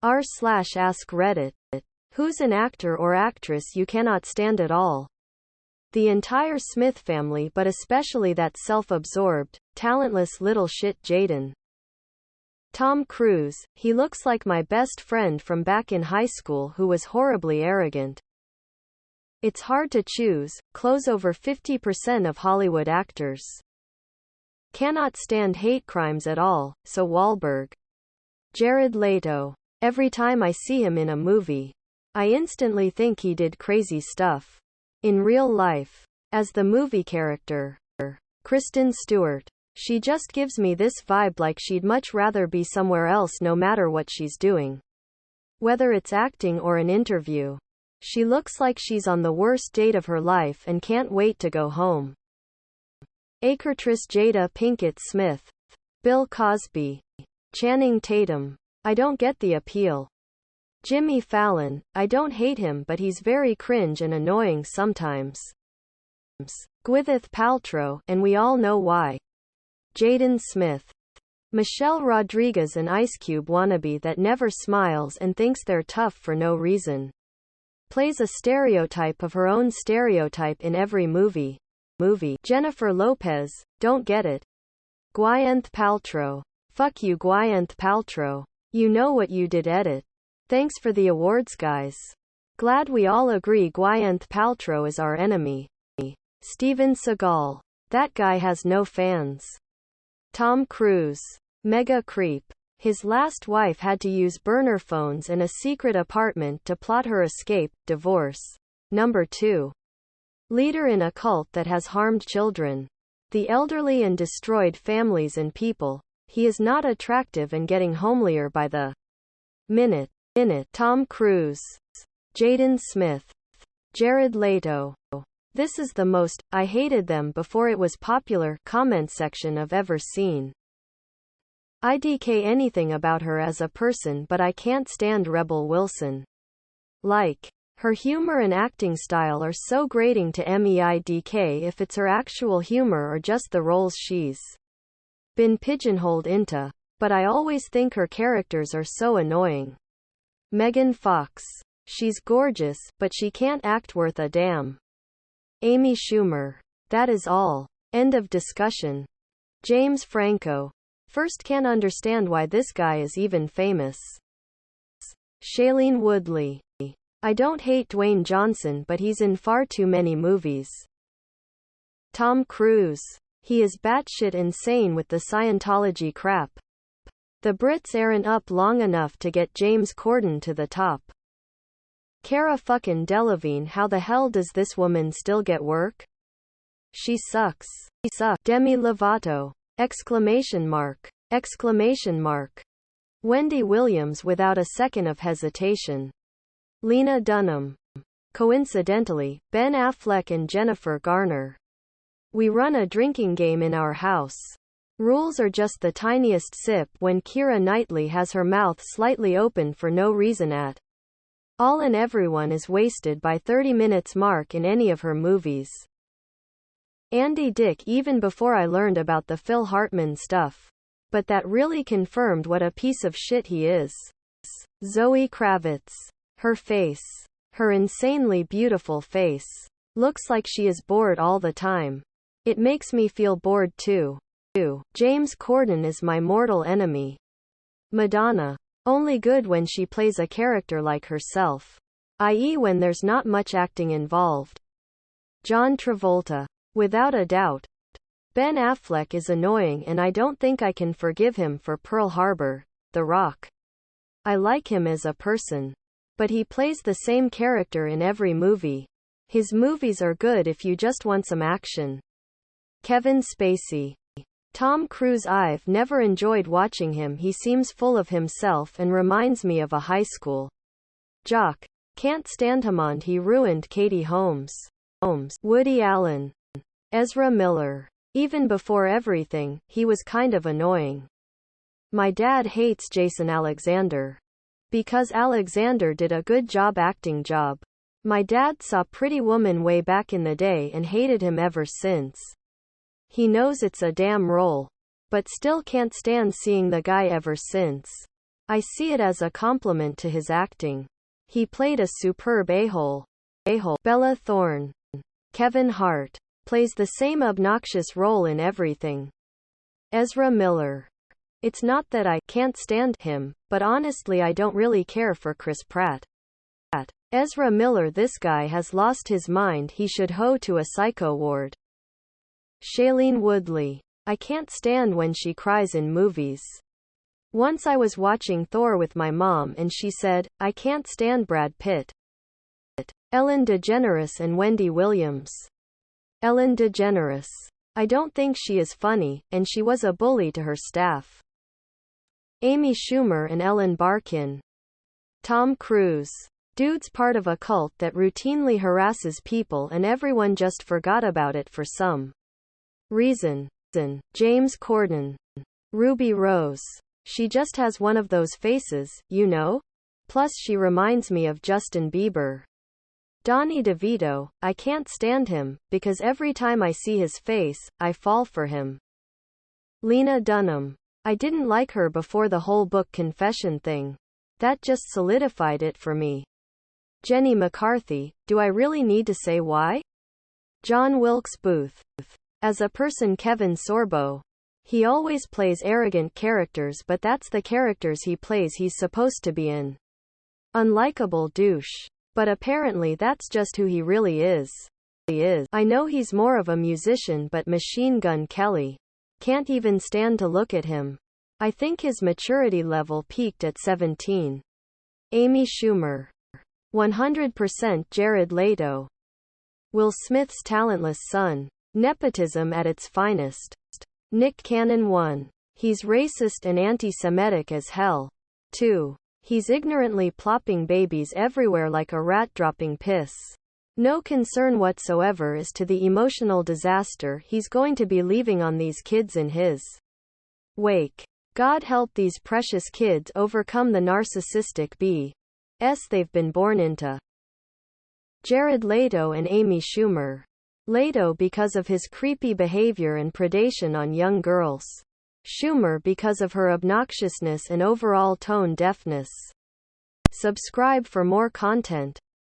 r/AskReddit. Who's an actor or actress you cannot stand at all? The entire Smith family, but especially that self-absorbed, talentless little shit Jaden. Tom Cruise, he looks like my best friend from back in high school who was horribly arrogant. It's hard to choose, close over 50% of Hollywood actors. Cannot stand hate crimes at all, so Wahlberg. Jared Leto. Every time I see him in a movie, I instantly think he did crazy stuff. In real life. As the movie character. Kristen Stewart. She just gives me this vibe like she'd much rather be somewhere else no matter what she's doing. Whether it's acting or an interview. She looks like she's on the worst date of her life and can't wait to go home. Actress Jada Pinkett Smith. Bill Cosby. Channing Tatum. I don't get the appeal. Jimmy Fallon. I don't hate him, but he's very cringe and annoying sometimes. Gwyneth Paltrow, and we all know why. Jaden Smith. Michelle Rodriguez, an Ice Cube wannabe that never smiles and thinks they're tough for no reason. Plays a stereotype of her own stereotype in every movie. Jennifer Lopez. Don't get it. Gwyneth Paltrow. Fuck you, Gwyneth Paltrow. You know what you did, edit. Thanks for the awards, guys. Glad we all agree Gwyneth Paltrow is our enemy. Steven Seagal. That guy has no fans. Tom Cruise. Mega creep. His last wife had to use burner phones and a secret apartment to plot her escape. Divorce. Number 2. Leader in a cult that has harmed children, the elderly, and destroyed families and people. He is not attractive and getting homelier by the minute. Tom Cruise. Jaden Smith. Jared Leto. This is the most I hated them before it was popular comment section I've ever seen. IDK anything about her as a person, but I can't stand Rebel Wilson. Like, her humor and acting style are so grating to MEIDK if it's her actual humor or just the roles she's been pigeonholed into. But I always think her characters are so annoying. Megan Fox. She's gorgeous, but she can't act worth a damn. Amy Schumer. That is all. End of discussion. James Franco. First, can't understand why this guy is even famous. Shailene Woodley. I don't hate Dwayne Johnson, but he's in far too many movies. Tom Cruise. He is batshit insane with the Scientology crap. The Brits aren't up long enough to get James Corden to the top. Cara fucking Delevingne. How the hell does this woman still get work? She sucks. Demi Lovato. Exclamation mark. Wendy Williams without a second of hesitation. Lena Dunham. Coincidentally, Ben Affleck and Jennifer Garner. We run a drinking game in our house. Rules are just the tiniest sip when Keira Knightley has her mouth slightly open for no reason at all, and everyone is wasted by 30 minutes mark in any of her movies. Andy Dick, even before I learned about the Phil Hartman stuff. But that really confirmed what a piece of shit he is. Zoe Kravitz. Her face. Her insanely beautiful face. Looks like she is bored all the time. It makes me feel bored too. James Corden is my mortal enemy. Madonna. Only good when she plays a character like herself, i.e. when there's not much acting involved. John Travolta. Without a doubt. Ben Affleck is annoying, and I don't think I can forgive him for Pearl Harbor. The Rock. I like him as a person, but he plays the same character in every movie. His movies are good if you just want some action. Kevin Spacey. Tom Cruise. I've never enjoyed watching him. He seems full of himself and reminds me of a high school jock. Can't stand him, and he ruined Katie Holmes. Woody Allen. Ezra Miller. Even before everything, he was kind of annoying. My dad hates Jason Alexander. Because Alexander did a good acting job. My dad saw Pretty Woman way back in the day and hated him ever since. He knows it's a damn role, but still can't stand seeing the guy ever since. I see it as a compliment to his acting. He played a superb a-hole. Bella Thorne. Kevin Hart plays the same obnoxious role in everything. Ezra Miller. It's not that I can't stand him, but honestly I don't really care for Chris Pratt. Ezra Miller, this guy has lost his mind, he should go to a psycho ward. Shailene Woodley. I can't stand when she cries in movies. Once I was watching Thor with my mom and she said, I can't stand Brad Pitt. Ellen DeGeneres and Wendy Williams. Ellen DeGeneres. I don't think she is funny, and she was a bully to her staff. Amy Schumer and Ellen Barkin. Tom Cruise. Dude's part of a cult that routinely harasses people and everyone just forgot about it for some reason. James Corden. Ruby Rose. She just has one of those faces, you know? Plus she reminds me of Justin Bieber. Donnie DeVito. I can't stand him, because every time I see his face, I fall for him. Lena Dunham. I didn't like her before the whole book confession thing. That just solidified it for me. Jenny McCarthy. Do I really need to say why? John Wilkes Booth. As a person, Kevin Sorbo. He always plays arrogant characters, but that's the characters he plays he's supposed to be in. Unlikable douche. But apparently that's just who he really is. I know he's more of a musician, but Machine Gun Kelly. Can't even stand to look at him. I think his maturity level peaked at 17. Amy Schumer. 100% Jared Leto. Will Smith's talentless son. Nepotism at its finest. Nick Cannon. 1. He's racist and anti-Semitic as hell. 2. He's ignorantly plopping babies everywhere like a rat dropping piss. No concern whatsoever as to the emotional disaster he's going to be leaving on these kids in his wake. God help these precious kids overcome the narcissistic BS they've been born into. Jared Leto and Amy Schumer. Leto because of his creepy behavior and predation on young girls. Schumer because of her obnoxiousness and overall tone deafness. Subscribe for more content.